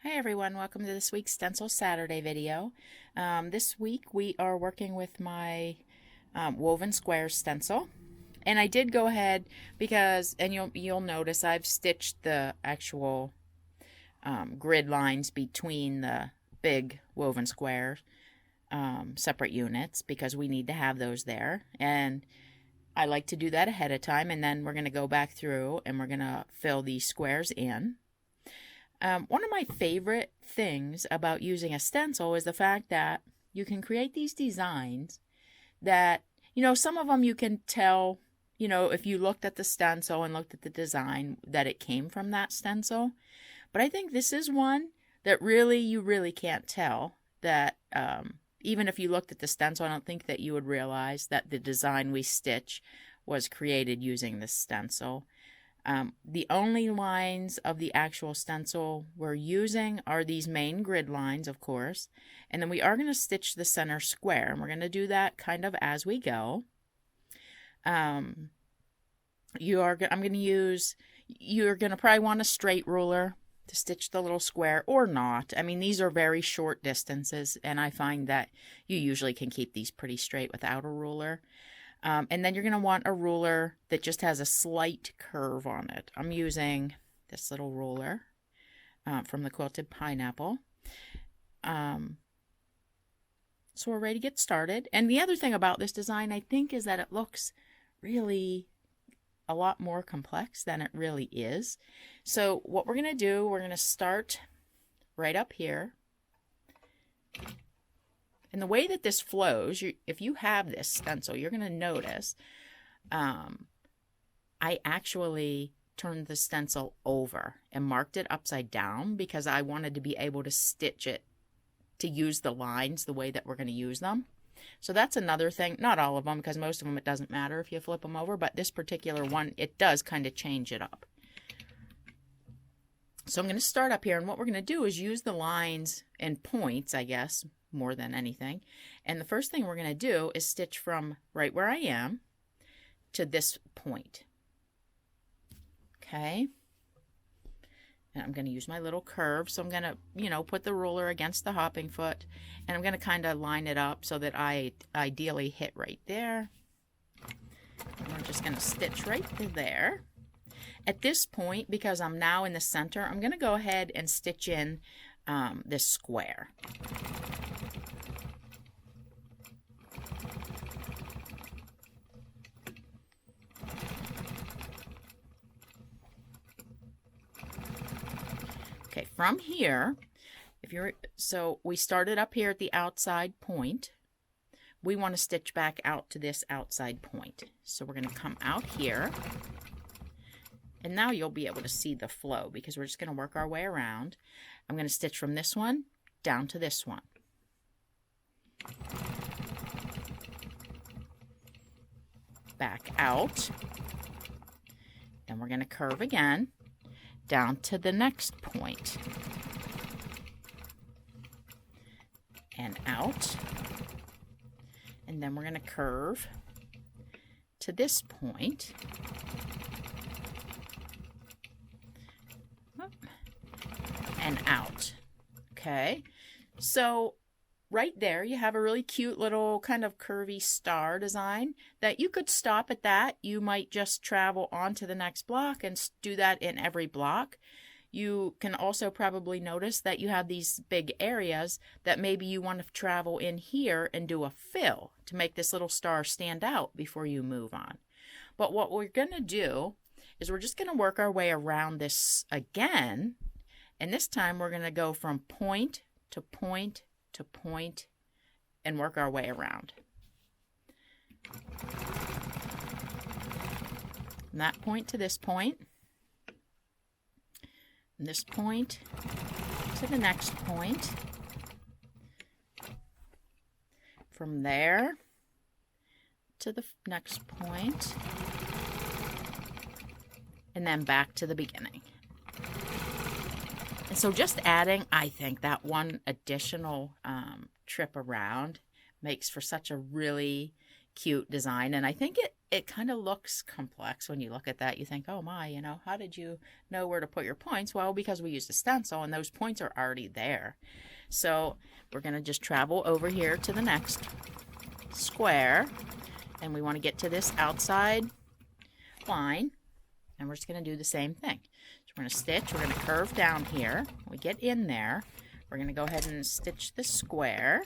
Hi everyone, welcome to this week's Stencil Saturday video. This week we are working with my Woven Squares stencil. And I did go ahead because, and you'll notice I've stitched the actual grid lines between the big woven square separate units because we need to have those there. And I like to do that ahead of time, and then we're going to go back through and we're going to fill these squares in. One of my favorite things about using a stencil is the fact that you can create these designs that, some of them you can tell, if you looked at the stencil and looked at the design, that it came from that stencil. But I think this is one that you really can't tell that, even if you looked at the stencil, I don't think that you would realize that the design we stitch was created using this stencil. The only lines of the actual stencil we're using are these main grid lines, of course, and then we are going to stitch the center square, and we're going to do that kind of as we go. You're going to probably want a straight ruler to stitch the little square, or not. I mean, these are very short distances, and I find that you usually can keep these pretty straight without a ruler. And then you're going to want a ruler that just has a slight curve on it. I'm using this little ruler from the Quilted Pineapple. So we're ready to get started. And the other thing about this design, I think, is that it looks really a lot more complex than it really is. So what we're going to do, we're going to start right up here. And the way that this flows, if you have this stencil, you're going to notice I actually turned the stencil over and marked it upside down because I wanted to be able to stitch it to use the lines the way that we're going to use them. So that's another thing. Not all of them, because most of them it doesn't matter if you flip them over, but this particular one, it does kind of change it up. So I'm going to start up here, and what we're going to do is use the lines and points, I guess, more than anything. And the first thing we're going to do is stitch from right where I am to this point. Okay. And I'm going to use my little curve. So I'm going to, put the ruler against the hopping foot, and I'm going to kind of line it up so that I ideally hit right there. And we're just going to stitch right there. At this point, because I'm now in the center, I'm going to go ahead and stitch in this square. Okay, from here, so we started up here at the outside point. We want to stitch back out to this outside point. So we're going to come out here. And now you'll be able to see the flow because we're just going to work our way around. I'm going to stitch from this one down to this one. Back out. And we're going to curve again down to the next point. And out. And then we're going to curve to this point. And out. Okay, so right there you have a really cute little kind of curvy star design that you could stop at that. You might just travel on to the next block and do that in every block. You can also probably notice that you have these big areas that maybe you want to travel in here and do a fill to make this little star stand out before you move on. But what we're going to do is we're just going to work our way around this again. And this time we're going to go from point to point to point and work our way around. From that point to this point. And this point to the next point. From there to the next point. And then back to the beginning. And so just adding, I think, that one additional trip around makes for such a really cute design, and I think it kind of looks complex when you look at that. You think, oh my, you know, how did you know where to put your points? Well, because we used a stencil and those points are already there. So we're going to just travel over here to the next square, and we want to get to this outside line, and we're just going to do the same thing. So we're going to stitch, we're going to curve down here. When we get in there, we're going to go ahead and stitch the square.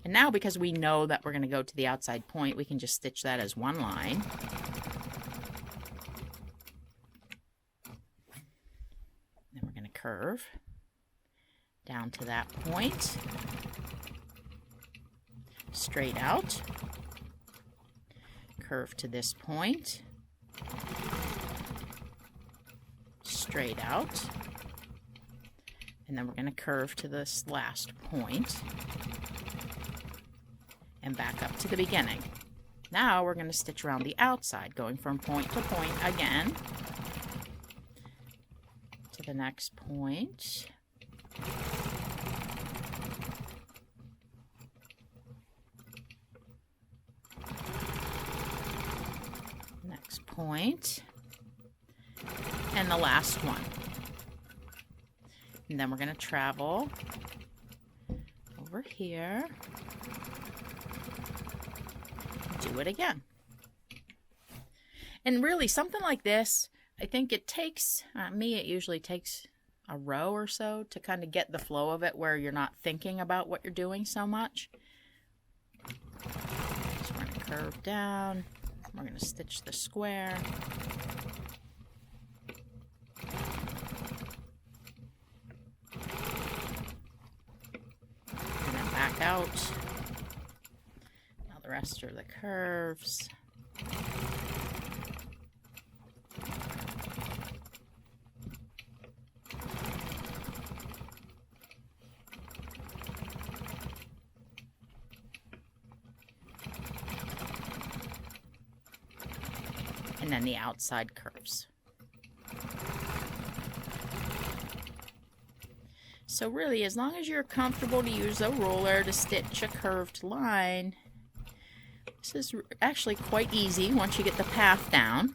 And now, because we know that we're going to go to the outside point, we can just stitch that as one line. Then we're going to curve down to that point, straight out, curve to this point, straight out, and then we're going to curve to this last point and back up to the beginning. Now we're going to stitch around the outside, going from point to point again to the next point. Next point, and the last one. And then we're going to travel over here, do it again. And really, something like this, I think it takes, it usually takes a row or so to kind of get the flow of it where you're not thinking about what you're doing so much. So we're going to curve down, we're going to stitch the square. And then back out. Now the rest are the curves. And then the outside curves. So really, as long as you're comfortable to use a ruler to stitch a curved line, this is actually quite easy once you get the path down.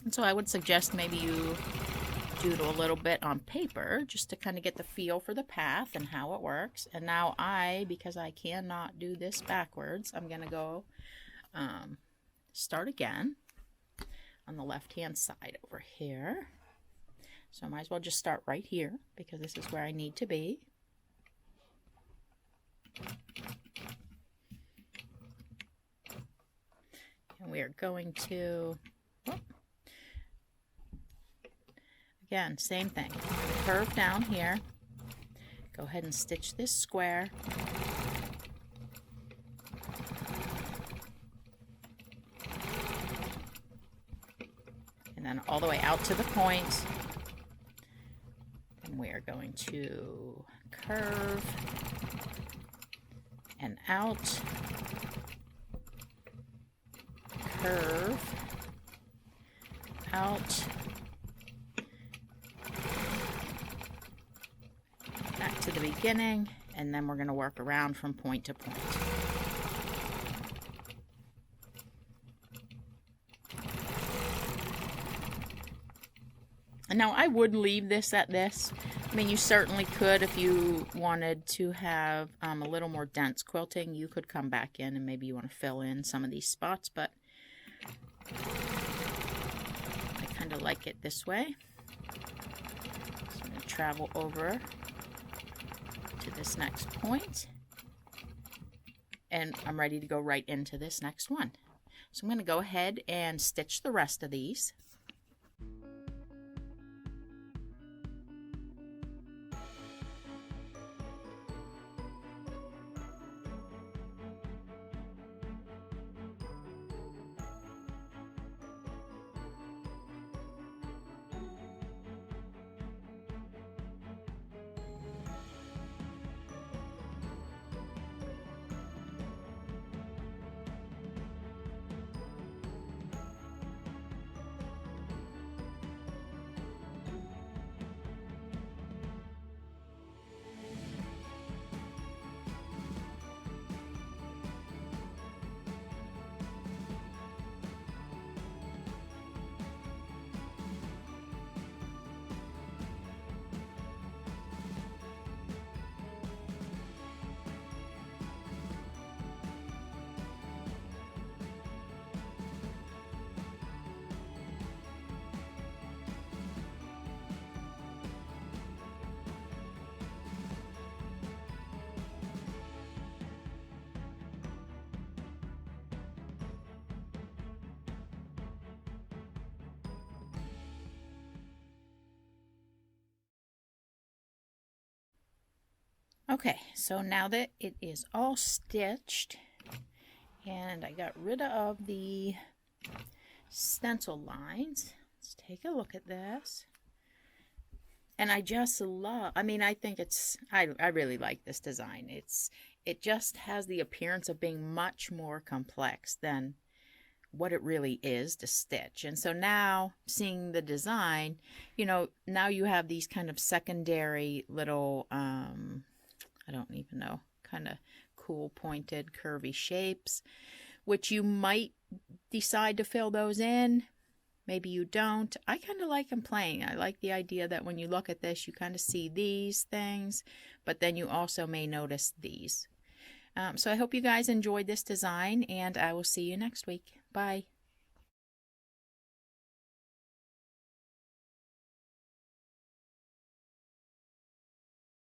And so I would suggest maybe you doodle a little bit on paper just to kind of get the feel for the path and how it works. And now because I cannot do this backwards, I'm going to go start again on the left hand side over here. So I might as well just start right here because this is where I need to be. And we are going to, again, same thing. Curve down here. Go ahead and stitch this square. And then all the way out to the point. And we are going to curve and out, curve, out, back to the beginning, and then we're going to work around from point to point. And now I would leave this at this. I mean, you certainly could if you wanted to have a little more dense quilting. You could come back in and maybe you want to fill in some of these spots, but I kind of like it this way. So I'm going to travel over to this next point, and I'm ready to go right into this next one. So I'm going to go ahead and stitch the rest of these. Okay, so now that it is all stitched and I got rid of the stencil lines, let's take a look at this. And I just love, I think I really like this design. It just has the appearance of being much more complex than what it really is to stitch. And so now seeing the design, now you have these kind of secondary little, I don't even know, kind of cool pointed curvy shapes, which you might decide to fill those in. Maybe you don't. I kind of like them plain. I like the idea that when you look at this, you kind of see these things, but then you also may notice these. So I hope you guys enjoyed this design, and I will see you next week. Bye.